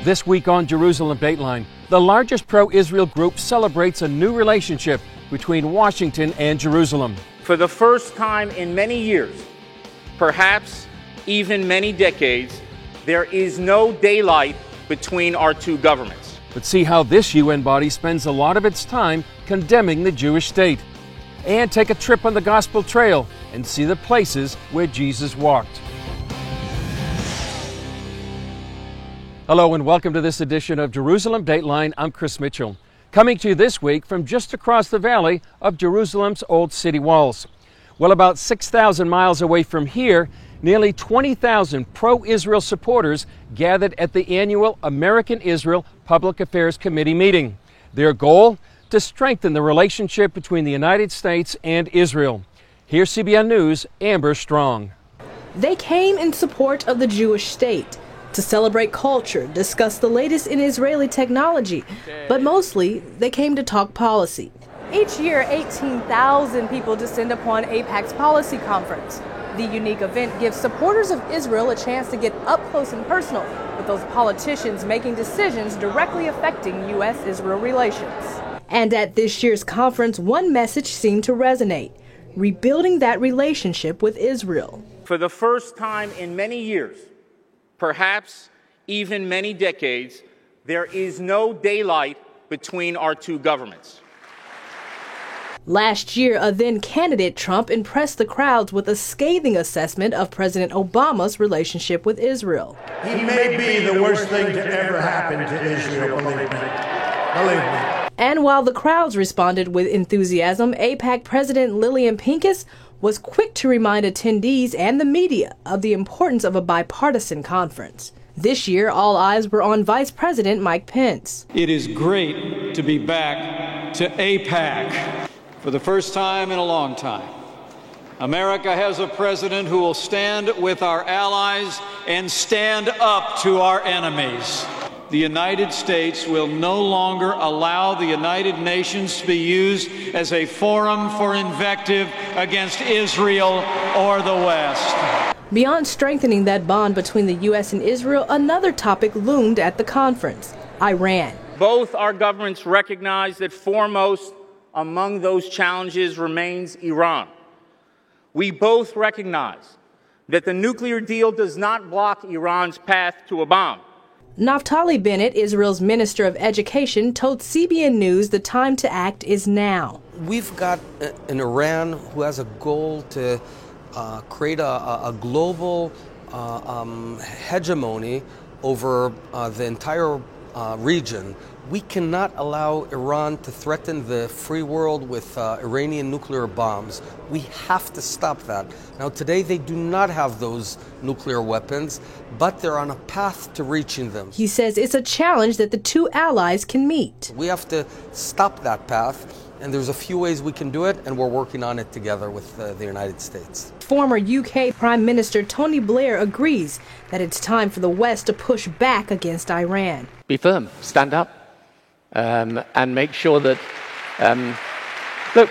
This week on Jerusalem Dateline, the largest pro-Israel group celebrates a new relationship between Washington and Jerusalem. For the first time in many years, perhaps even many decades, there is no daylight between our two governments. But see how this UN body spends a lot of its time condemning the Jewish state. And take a trip on the Gospel Trail and see the places where Jesus walked. Hello and welcome to this edition of Jerusalem Dateline. I'm Chris Mitchell, coming to you this week from just across the valley of Jerusalem's old city walls. Well, about 6,000 miles away from here, nearly 20,000 pro-Israel supporters gathered at the annual American-Israel Public Affairs Committee meeting. Their goal? To strengthen the relationship between the United States and Israel. Here's CBN News' Amber Strong. They came in support of the Jewish state, to celebrate culture, discuss the latest in Israeli technology, but mostly they came to talk policy. Each year, 18,000 people descend upon AIPAC's policy conference. The unique event gives supporters of Israel a chance to get up close and personal with those politicians making decisions directly affecting U.S.-Israel relations. And at this year's conference, one message seemed to resonate: rebuilding that relationship with Israel. For the first time in many years, perhaps even many decades, there is no daylight between our two governments. Last year, a then-candidate Trump impressed the crowds with a scathing assessment of President Obama's relationship with Israel. He may be the worst thing to ever happen to Israel, believe me. Believe me. And while the crowds responded with enthusiasm, AIPAC President Lillian Pincus was quick to remind attendees and the media of the importance of a bipartisan conference. This year, all eyes were on Vice President Mike Pence. It is great to be back to AIPAC for the first time in a long time. America has a president who will stand with our allies and stand up to our enemies. The United States will no longer allow the United Nations to be used as a forum for invective against Israel or the West. Beyond strengthening that bond between the U.S. and Israel, another topic loomed at the conference: Iran. Both our governments recognize that foremost among those challenges remains Iran. We both recognize that the nuclear deal does not block Iran's path to a bomb. Naftali Bennett, Israel's Minister of Education, told CBN News the time to act is now. We've got an Iran who has a goal to create a global hegemony over the entire region. We cannot allow Iran to threaten the free world with Iranian nuclear bombs. We have to stop that. Now, today they do not have those nuclear weapons, but they're on a path to reaching them. He says it's a challenge that the two allies can meet. We have to stop that path, and there's a few ways we can do it, and we're working on it together with the United States. Former UK Prime Minister Tony Blair agrees that it's time for the West to push back against Iran. Be firm, stand up. And make sure that, look,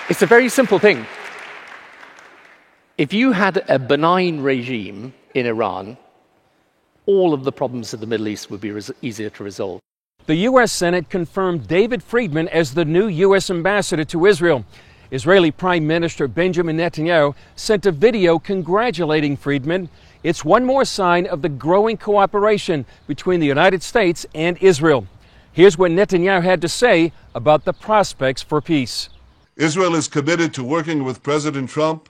it's a very simple thing. If you had a benign regime in Iran, all of the problems of the Middle East would be easier to resolve. The U.S. Senate confirmed David Friedman as the new U.S. ambassador to Israel. Israeli Prime Minister Benjamin Netanyahu sent a video congratulating Friedman. It's one more sign of the growing cooperation between the United States and Israel. Here's what Netanyahu had to say about the prospects for peace. Israel is committed to working with President Trump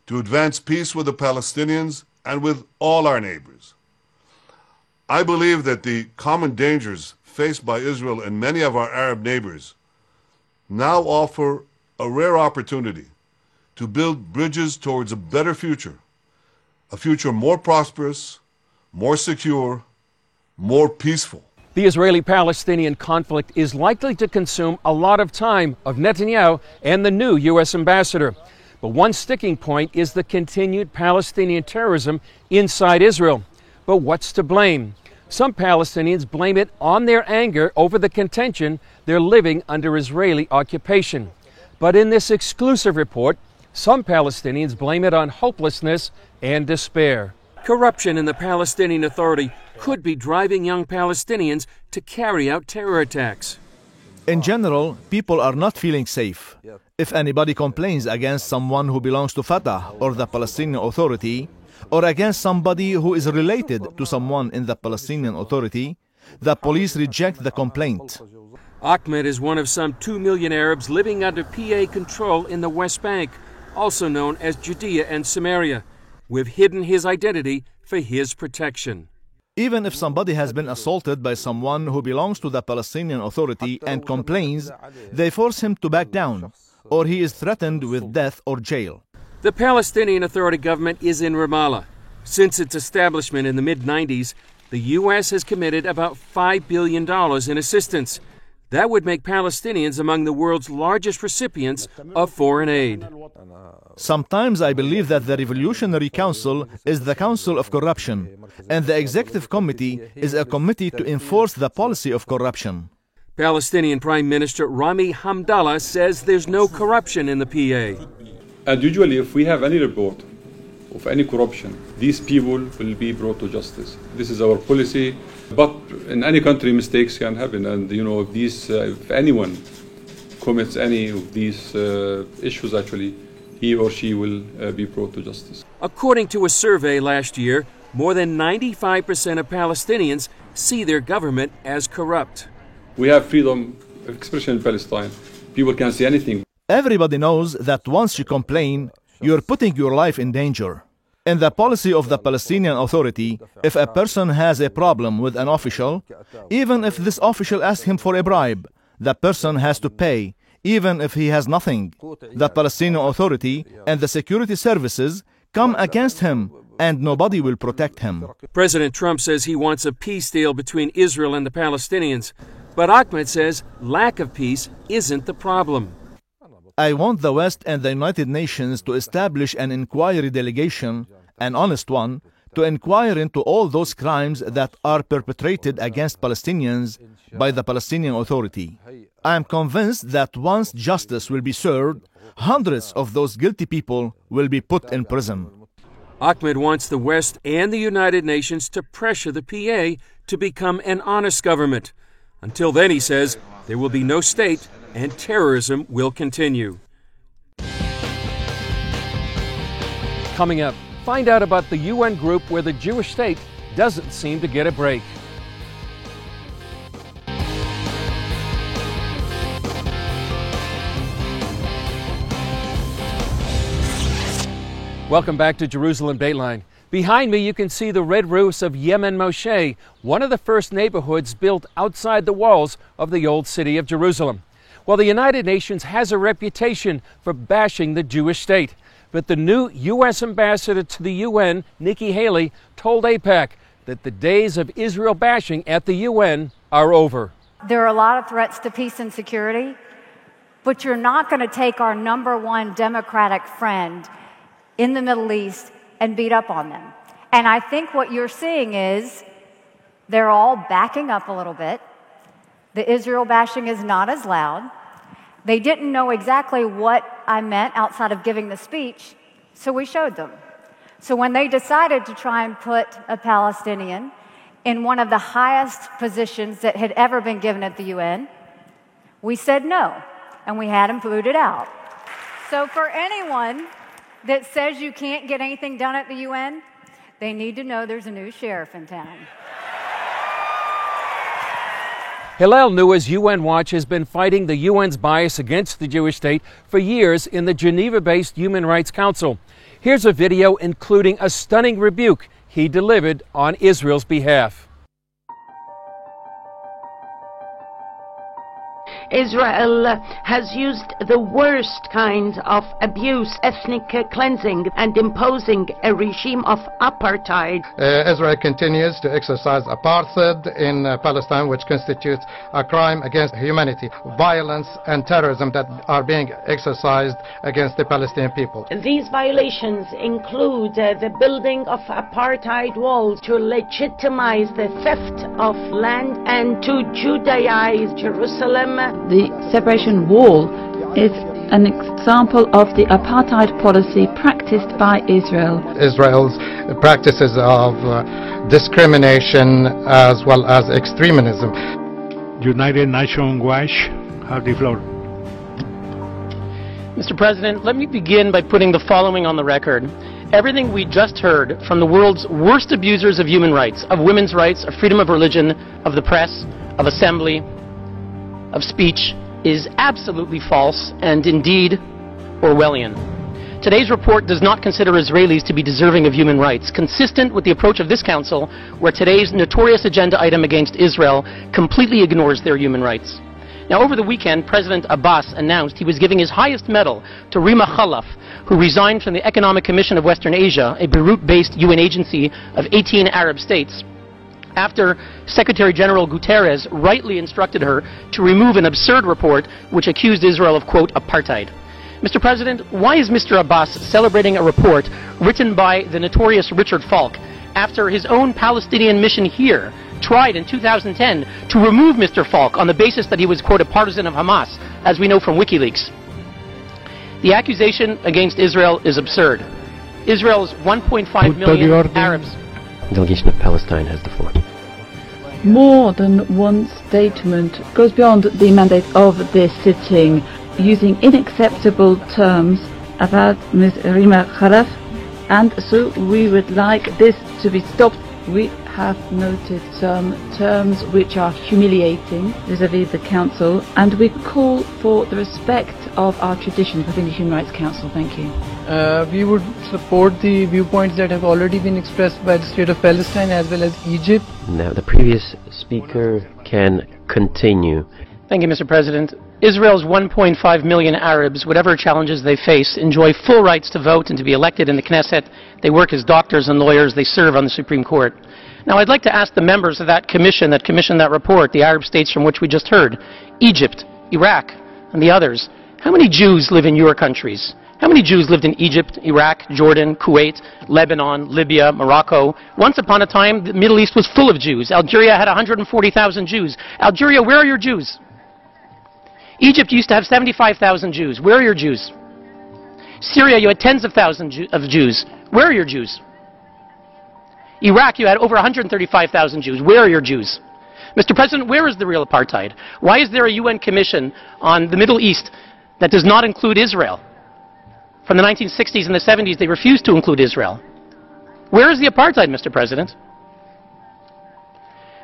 to advance peace with the Palestinians and with all our neighbors. I believe that the common dangers faced by Israel and many of our Arab neighbors now offer a rare opportunity to build bridges towards a better future, a future more prosperous, more secure, more peaceful. The Israeli-Palestinian conflict is likely to consume a lot of time of Netanyahu and the new U.S. ambassador. But one sticking point is the continued Palestinian terrorism inside Israel. But what's to blame? Some Palestinians blame it on their anger over the contention they're living under Israeli occupation. But in this exclusive report, some Palestinians blame it on hopelessness and despair. Corruption in the Palestinian Authority could be driving young Palestinians to carry out terror attacks. In general, people are not feeling safe. If anybody complains against someone who belongs to Fatah or the Palestinian Authority, or against somebody who is related to someone in the Palestinian Authority, the police reject the complaint. Ahmed is one of some 2 million Arabs living under PA control in the West Bank, also known as Judea and Samaria. We've hidden his identity for his protection. Even if somebody has been assaulted by someone who belongs to the Palestinian Authority and complains, they force him to back down, or he is threatened with death or jail. The Palestinian Authority government is in Ramallah. Since its establishment in the mid-90s, the U.S. has committed about $5 billion in assistance. That would make Palestinians among the world's largest recipients of foreign aid. Sometimes I believe that the Revolutionary Council is the council of corruption, and the Executive Committee is a committee to enforce the policy of corruption. Palestinian Prime Minister Rami Hamdallah says there's no corruption in the PA. And usually if we have any report of any corruption, these people will be brought to justice. This is our policy. But in any country, mistakes can happen. And, if anyone commits any of these issues, actually, he or she will be brought to justice. According to a survey last year, more than 95% of Palestinians see their government as corrupt. We have freedom of expression in Palestine. People can say anything. Everybody knows that once you complain, you're putting your life in danger. In the policy of the Palestinian Authority, if a person has a problem with an official, even if this official asks him for a bribe, the person has to pay, even if he has nothing. The Palestinian Authority and the security services come against him, and nobody will protect him. President Trump says he wants a peace deal between Israel and the Palestinians, but Ahmed says lack of peace isn't the problem. I want the West and the United Nations to establish an inquiry delegation, an honest one, to inquire into all those crimes that are perpetrated against Palestinians by the Palestinian Authority. I am convinced that once justice will be served, hundreds of those guilty people will be put in prison. Ahmed wants the West and the United Nations to pressure the PA to become an honest government. Until then, he says, there will be no state and terrorism will continue. Coming up, find out about the UN group where the Jewish state doesn't seem to get a break. Welcome back to Jerusalem Dateline. Behind me you can see the red roofs of Yemen Moshe, one of the first neighborhoods built outside the walls of the old city of Jerusalem. Well, the United Nations has a reputation for bashing the Jewish state. But the new U.S. ambassador to the UN, Nikki Haley, told AIPAC that the days of Israel bashing at the UN are over. There are a lot of threats to peace and security, but you're not going to take our #1 democratic friend in the Middle East and beat up on them. And I think what you're seeing is they're all backing up a little bit. The Israel bashing is not as loud. They didn't know exactly what I meant outside of giving the speech, so we showed them. So when they decided to try and put a Palestinian in one of the highest positions that had ever been given at the UN, we said no, and we had them booted out. So for anyone that says you can't get anything done at the UN, they need to know there's a new sheriff in town. Hillel Nua's UN Watch has been fighting the UN's bias against the Jewish state for years in the Geneva-based Human Rights Council. Here's a video including a stunning rebuke he delivered on Israel's behalf. Israel has used the worst kind of abuse, ethnic cleansing, and imposing a regime of apartheid. Israel continues to exercise apartheid in Palestine, which constitutes a crime against humanity, violence and terrorism that are being exercised against the Palestinian people. These violations include the building of apartheid walls to legitimize the theft of land and to Judaize Jerusalem. The separation wall is an example of the apartheid policy practiced by Israel. Israel's practices of discrimination as well as extremism. United Nations Watch, have the floor. Mr. President, let me begin by putting the following on the record. Everything we just heard from the world's worst abusers of human rights, of women's rights, of freedom of religion, of the press, of assembly, of speech, is absolutely false and indeed Orwellian. Today's report does not consider Israelis to be deserving of human rights, consistent with the approach of this Council, where today's notorious agenda item against Israel completely ignores their human rights. Now, over the weekend, President Abbas announced he was giving his highest medal to Rima Khalaf, who resigned from the Economic Commission of Western Asia, a Beirut-based UN agency of 18 Arab states, after Secretary General Guterres rightly instructed her to remove an absurd report which accused Israel of, quote, apartheid. Mr. President, why is Mr. Abbas celebrating a report written by the notorious Richard Falk after his own Palestinian mission here tried in 2010 to remove Mr. Falk on the basis that he was, quote, a partisan of Hamas, as we know from WikiLeaks? The accusation against Israel is absurd. Israel's 1.5 million Arabs. The delegation of Palestine has the floor. More than one statement goes beyond the mandate of this sitting, using unacceptable terms about Ms. Rima Khalaf, and so we would like this to be stopped. We have noted some terms which are humiliating vis-à-vis the Council, and we call for the respect of our traditions within the Human Rights Council. Thank you. We would support the viewpoints that have already been expressed by the State of Palestine as well as Egypt. Now, the previous speaker can continue. Thank you, Mr. President. Israel's 1.5 million Arabs, whatever challenges they face, enjoy full rights to vote and to be elected in the Knesset. They work as doctors and lawyers. They serve on the Supreme Court. Now, I'd like to ask the members of that commission that commissioned that report, the Arab states from which we just heard, Egypt, Iraq, and the others, how many Jews live in your countries? How many Jews lived in Egypt, Iraq, Jordan, Kuwait, Lebanon, Libya, Morocco? Once upon a time, the Middle East was full of Jews. Algeria had 140,000 Jews. Algeria, where are your Jews? Egypt used to have 75,000 Jews. Where are your Jews? Syria, you had tens of thousands of Jews. Where are your Jews? Iraq, you had over 135,000 Jews. Where are your Jews? Mr. President, where is the real apartheid? Why is there a UN commission on the Middle East that does not include Israel? From the 1960s and the 70s, they refused to include Israel. Where is the apartheid, Mr. President?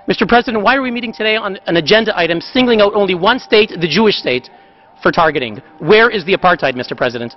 Mr. President, why are we meeting today on an agenda item singling out only one state, the Jewish state, for targeting? Where is the apartheid, Mr. President?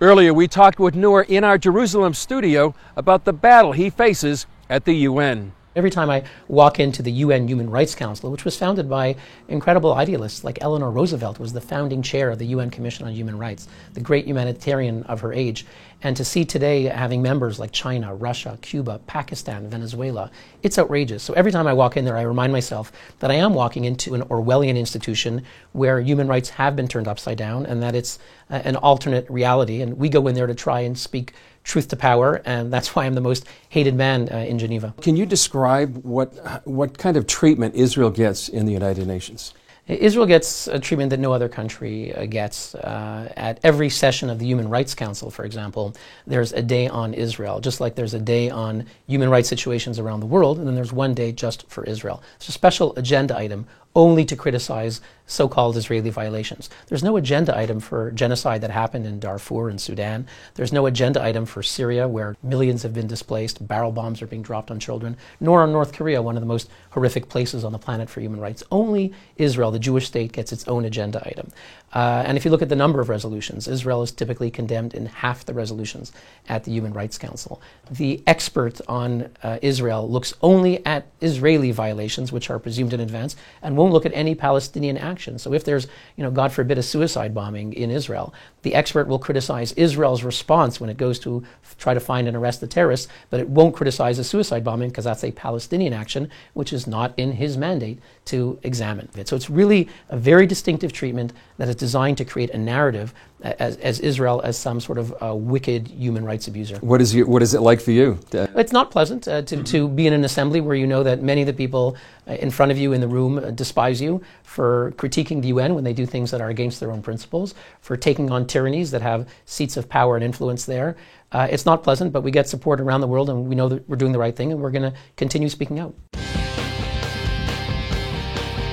Earlier, we talked with Noor in our Jerusalem studio about the battle he faces at the UN. Every time I walk into the UN Human Rights Council, which was founded by incredible idealists like Eleanor Roosevelt, was the founding chair of the UN Commission on Human Rights, the great humanitarian of her age. And to see today having members like China, Russia, Cuba, Pakistan, Venezuela, it's outrageous. So every time I walk in there, I remind myself that I am walking into an Orwellian institution where human rights have been turned upside down and that it's an alternate reality. And we go in there to try and speak truth to power, and that's why I'm the most hated man in Geneva. Can you describe what kind of treatment Israel gets in the United Nations? Israel gets a treatment that no other country gets. At every session of the Human Rights Council, for example, there's a day on Israel, just like there's a day on human rights situations around the world, and then there's one day just for Israel. It's a special agenda item only to criticize so-called Israeli violations. There's no agenda item for genocide that happened in Darfur and Sudan. There's no agenda item for Syria, where millions have been displaced, barrel bombs are being dropped on children, nor on North Korea, one of the most horrific places on the planet for human rights. Only Israel, the Jewish state, gets its own agenda item. And if you look at the number of resolutions, Israel is typically condemned in half the resolutions at the Human Rights Council. The expert on Israel looks only at Israeli violations, which are presumed in advance, and won't look at any Palestinian action. So if there's, God forbid, a suicide bombing in Israel, the expert will criticize Israel's response when it goes to try to find and arrest the terrorists, but it won't criticize a suicide bombing because that's a Palestinian action, which is not in his mandate to examine it. So it's really a very distinctive treatment that is designed to create a narrative as Israel as some sort of wicked human rights abuser. What is it like for you? It's not pleasant to be in an assembly where you know that many of the people in front of you in the room despise you for critiquing the UN when they do things that are against their own principles, for taking on tyrannies that have seats of power and influence there. It's not pleasant, but we get support around the world, and we know that we're doing the right thing, and we're going to continue speaking out.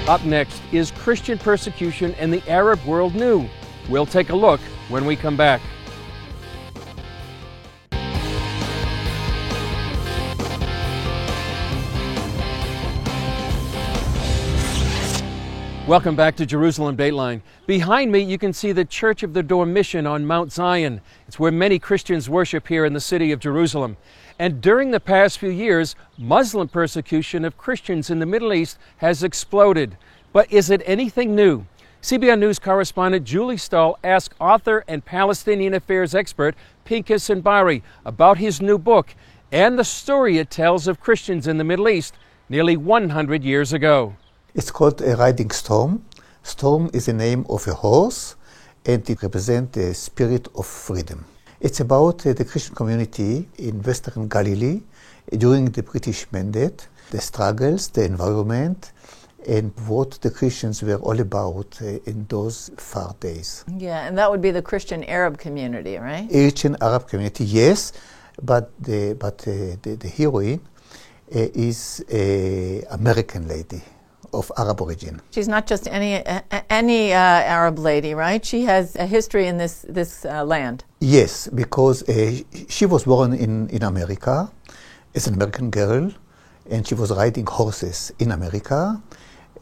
Up next, is Christian persecution in the Arab world new? We'll take a look when we come back. Welcome back to Jerusalem Dateline. Behind me you can see the Church of the Door Mission on Mount Zion. It's where many Christians worship here in the city of Jerusalem. And during the past few years, Muslim persecution of Christians in the Middle East has exploded. But is it anything new? CBN News correspondent Julie Stahl asked author and Palestinian affairs expert Pinchas Bari about his new book and the story it tells of Christians in the Middle East nearly 100 years ago. It's called a riding storm. Storm is the name of a horse, and it represents the spirit of freedom. It's about the Christian community in Western Galilee during the British Mandate, the struggles, the environment, and what the Christians were all about in those far days. Yeah, and that would be the Christian Arab community, right? Christian Arab community, yes, but the heroine is an American lady of Arab origin. She's not just any Arab lady, right? She has a history in this land. Yes, because she was born in America as an American girl, and she was riding horses in America,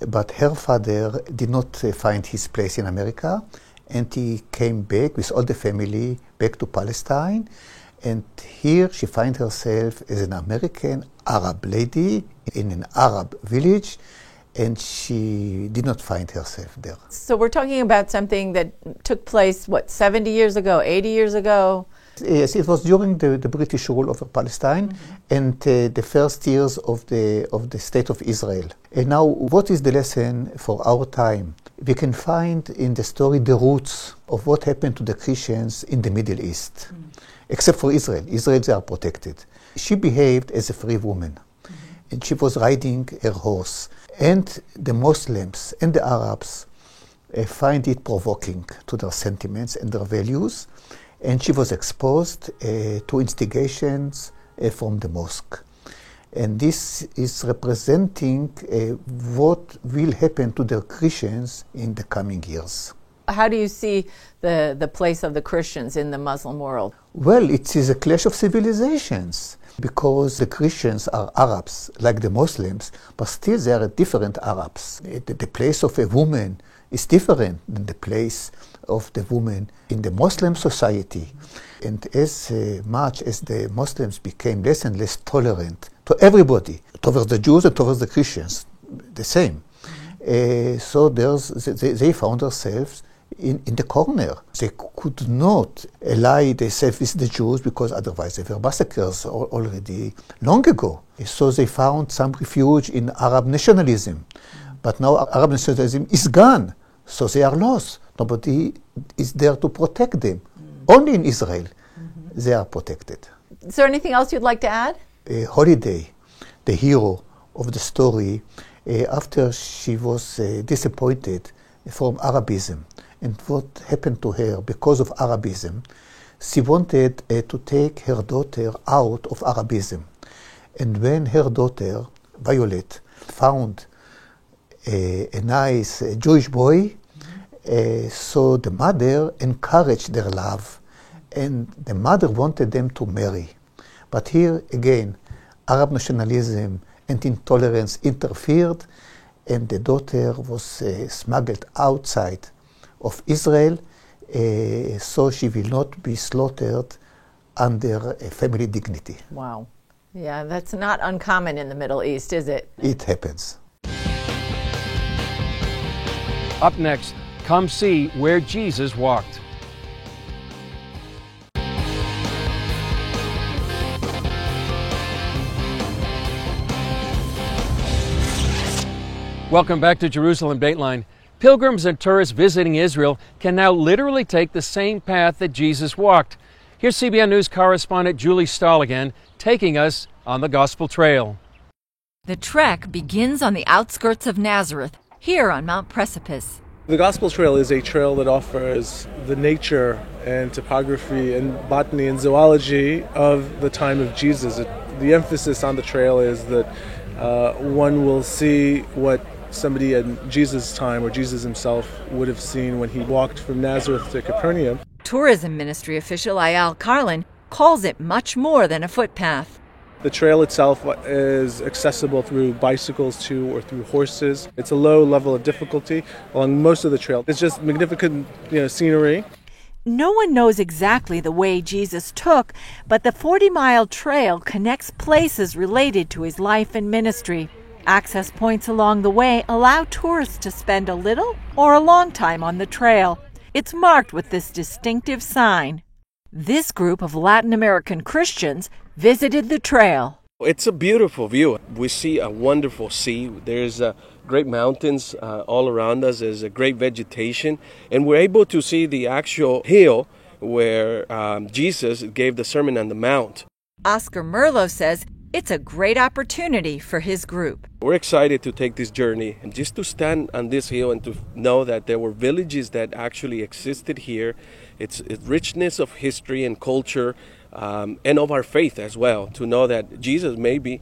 but her father did not find his place in America, and he came back with all the family back to Palestine, and here she finds herself as an American Arab lady in an Arab village, and she did not find herself there. So we're talking about something that took place, 70 years ago, 80 years ago? Yes, it was during the British rule over Palestine and the first years of the State of Israel. And now, what is the lesson for our time? We can find in the story the roots of what happened to the Christians in the Middle East, except for Israel. Israel, they are protected. She behaved as a free woman, and she was riding her horse. And the Muslims and the Arabs find it provoking to their sentiments and their values, and she was exposed to instigations from the mosque. And this is representing what will happen to the Christians in the coming years. How do you see the place of the Christians in the Muslim world? Well, it is a clash of civilizations, because the Christians are Arabs, like the Muslims, but still they are different Arabs. The place of a woman is different than the place of the woman in the Muslim society. And as much as the Muslims became less and less tolerant to everybody, towards the Jews and towards the Christians, the same. So they found themselves in the corner. They could not ally themselves with the Jews because otherwise they were massacres already long ago. So they found some refuge in Arab nationalism. But now Arab nationalism is gone, so they are lost. Nobody is there to protect them. Only in Israel they are protected. Is there anything else you'd like to add? Holiday, the hero of the story, after she was disappointed from Arabism, and what happened to her because of Arabism, she wanted to take her daughter out of Arabism. And when her daughter, Violet, found a nice Jewish boy, so the mother encouraged their love, and the mother wanted them to marry. But here again, Arab nationalism and intolerance interfered, and the daughter was smuggled outside of Israel, so she will not be slaughtered under family dignity. Wow. Yeah, that's not uncommon in the Middle East, is it? It happens. Up next, come see where Jesus walked. Welcome back to Jerusalem Dateline. Pilgrims and tourists visiting Israel can now literally take the same path that Jesus walked. Here's CBN News correspondent Julie Stahl again, taking us on the Gospel Trail. The trek begins on the outskirts of Nazareth, here on Mount Precipice. The Gospel Trail is a trail that offers the nature and topography and botany and zoology of the time of Jesus. The emphasis on the trail is that one will see what somebody in Jesus' time or Jesus himself would have seen when he walked from Nazareth to Capernaum. Tourism Ministry official Ayal Carlin calls it much more than a footpath. The trail itself is accessible through bicycles too, or through horses. It's a low level of difficulty along most of the trail. It's just magnificent, scenery. No one knows exactly the way Jesus took, but the 40-mile trail connects places related to his life and ministry. Access points along the way allow tourists to spend a little or a long time on the trail. It's marked with this distinctive sign. This group of Latin American Christians visited the trail. It's a beautiful view. We see a wonderful sea. There's great mountains all around us. There's a great vegetation. And we're able to see the actual hill where Jesus gave the Sermon on the Mount. Oscar Merlo says it's a great opportunity for his group. We're excited to take this journey and just to stand on this hill and to know that there were villages that actually existed here. It's richness of history and culture and of our faith as well, to know that Jesus maybe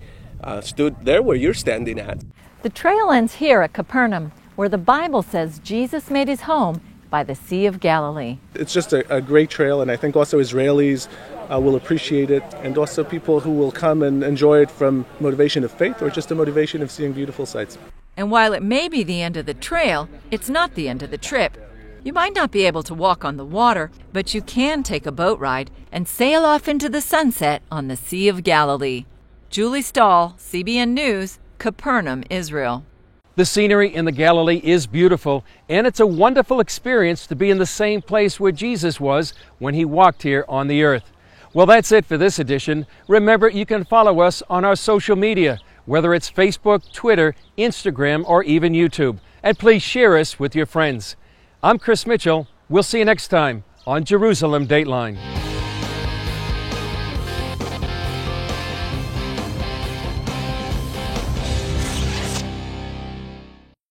stood there where you're standing at. The trail ends here at Capernaum, where the Bible says Jesus made his home by the Sea of Galilee. It's just a great trail, and I think also Israelis will appreciate it, and also people who will come and enjoy it from motivation of faith or just a motivation of seeing beautiful sights. And while it may be the end of the trail, it's not the end of the trip. You might not be able to walk on the water, but you can take a boat ride and sail off into the sunset on the Sea of Galilee. Julie Stahl, CBN News, Capernaum, Israel. The scenery in the Galilee is beautiful, and it's a wonderful experience to be in the same place where Jesus was when he walked here on the earth. Well, that's it for this edition. Remember, you can follow us on our social media, whether it's Facebook, Twitter, Instagram, or even YouTube. And please share us with your friends. I'm Chris Mitchell. We'll see you next time on Jerusalem Dateline.